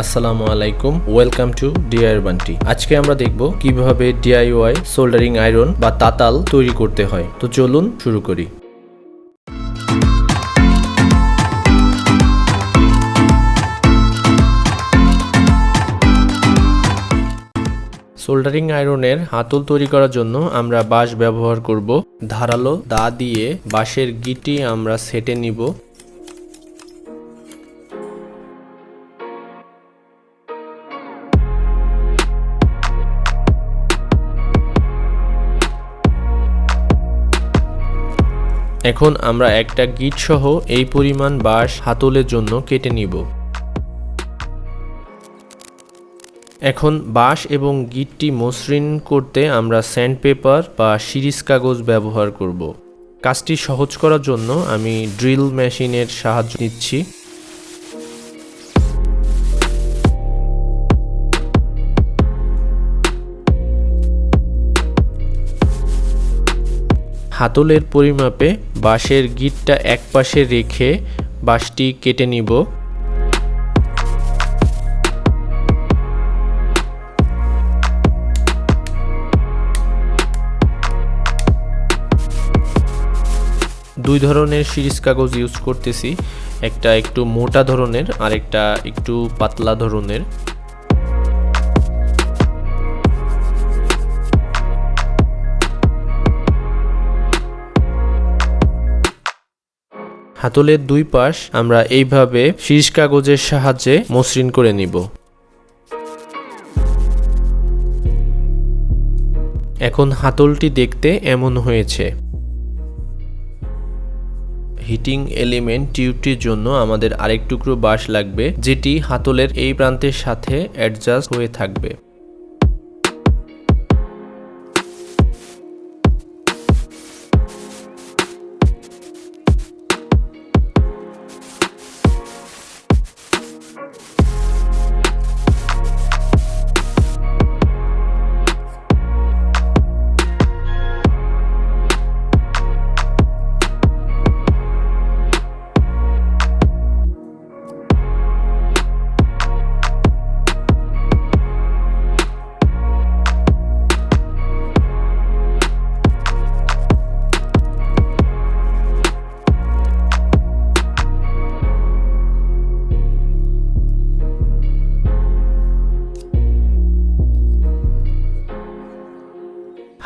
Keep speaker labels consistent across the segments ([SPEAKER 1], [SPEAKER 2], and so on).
[SPEAKER 1] আসসালামু আলাইকুম, welcome to diyerbunty। আজকে আমরা দেখব কিভাবে ডিআইওয়াই সোল্ডারিং আয়রন বা তাতাল তৈরি করতে হয়। তো চলুন শুরু করি। সোল্ডারিং আয়রনের হাতল তৈরি করার জন্য আমরা বাঁশ ব্যবহার করব। ধারালো দা দিয়ে বাঁশের গিঁটি আমরা সেটে নিব। এখন আমরা একটা গিট সহ এই পরিমাণ বাঁশ হাতলের জন্য কেটে নিব। এখন বাঁশ এবং গিটটি মসৃণ করতে আমরা স্যান্ডপেপার বা শিরিষ কাগজ ব্যবহার করব। কাজটি সহজ করার জন্য আমি ড্রিল মেশিনের সাহায্য নিচ্ছি। হাতলের পরিমাপে বাঁশের গিঁটটা একপাশে রেখে বাঁশটি কেটে নিব। দুই ধরনের শিরিষ কাগজ ইউজ করতেছি, একটা একটু মোটা ধরনের আর একটা একটু পাতলা ধরনের। হাতলের দুই পাশ আমরা এইভাবে শিরিষ কাগজের সাহায্যে মসৃণ করে নিব। এখন হাতলটি দেখতে এমন হয়েছে। হিটিং এলিমেন্ট টিউবটির জন্য আমাদের আরেক টুকরো বাঁশ লাগবে, যেটি হাতলের এই প্রান্তের সাথে অ্যাডজাস্ট হয়ে থাকবে।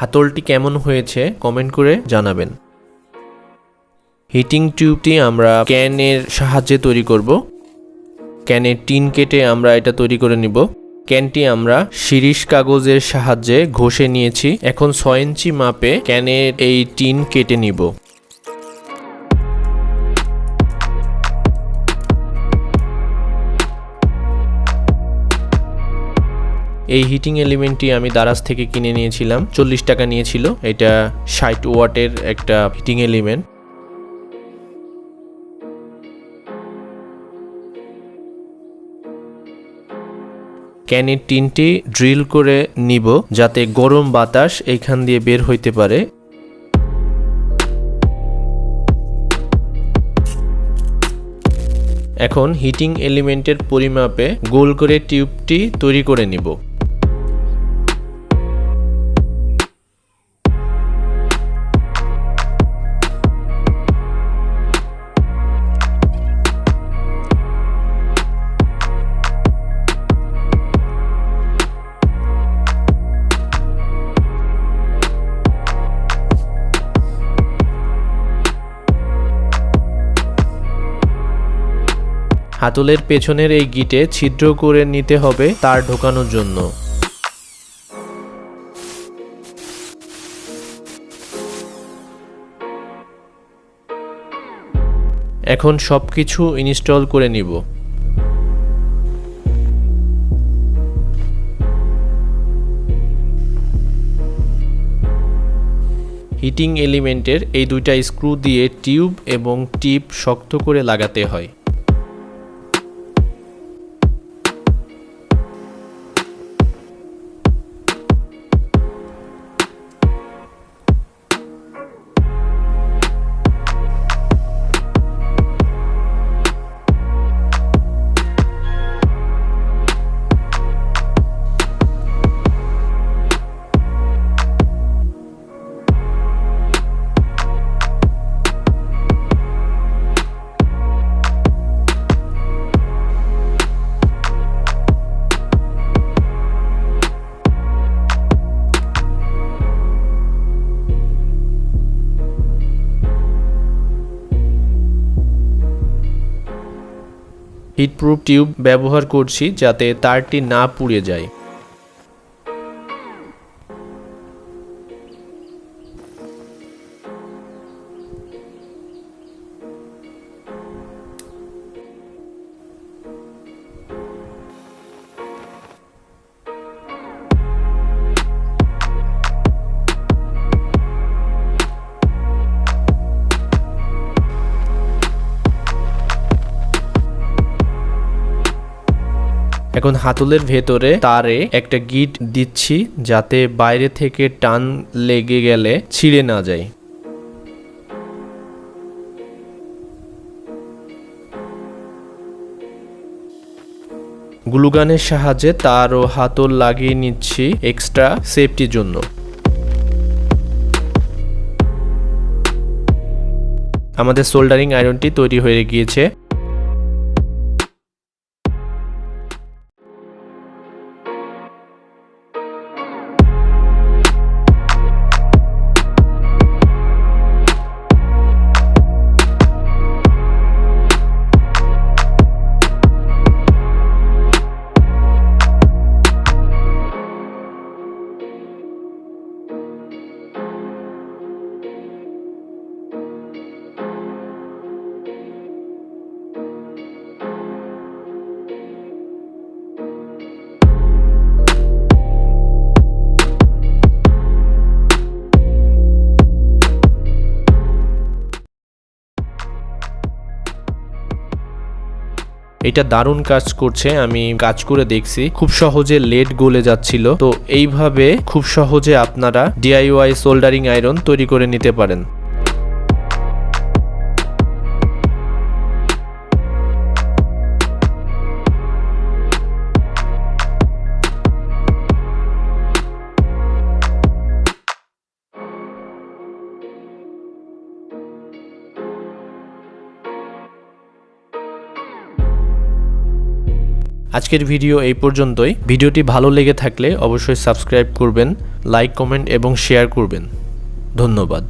[SPEAKER 1] হাতলটি কেমন হয়েছে কমেন্ট করে জানাবেন। হিটিং টিউবটি আমরা ক্যানের সাহায্যে তৈরি করব। ক্যানের টিন কেটে আমরা এটা তৈরি করে নিব। ক্যানটি আমরা শিরিষ কাগজের সাহায্যে ঘষে নিয়েছি। এখন 6 ইঞ্চি মাপে ক্যানের এই টিন কেটে নিব। এই হিটিং এলিমেন্টটি আমি দারাজ থেকে কিনে নিয়েছিলাম, 40 টাকা নিয়েছিল। এটা 60 ওয়াটের একটা হিটিং এলিমেন্ট। ক্যানের টিনটি ড্রিল করে নিব যাতে গরম বাতাস এইখান দিয়ে বের হইতে পারে। এখন হিটিং এলিমেন্টের পরিমাপে গোল করে টিউবটি তৈরি করে নিব। হাতলের পেছনের এই গিটে ছিদ্র করে নিতে হবে তার ঢোকানোর জন্য। এখন সবকিছু ইনস্টল করে নিব। হিটিং এলিমেন্টের এই দুইটা স্ক্রু দিয়ে টিউব এবং টিপ শক্ত করে লাগাতে হয়। হিটপ্রুফ টিউব ব্যবহার করছি যাতে তারটি না পুড়ে যায়। এখন হাতলের ভেতরে তারে একটা গিট দিচ্ছি যাতে বাইরে থেকে টান লেগে গেলে ছিঁড়ে না যায়। গ্লুগানের সাহায্যে তার ও হাতল লাগিয়ে নিচ্ছি এক্সট্রা সেফটির জন্য। আমাদের সোল্ডারিং আয়রনটি তৈরি হয়ে গিয়েছে। এটা দারুণ কাজ করছে, আমি কাজ করে দেখছি, খুব সহজে লেড গলে যাচ্ছিল। তো এইভাবে খুব সহজে আপনারা ডিআইওয়াই সোল্ডারিং আয়রন তৈরি করে নিতে পারেন। আজকের ভিডিও এই পর্যন্তই। ভিডিওটি ভালো লেগে থাকলে অবশ্যই সাবস্ক্রাইব করবেন, লাইক, কমেন্ট এবং শেয়ার করবেন। ধন্যবাদ।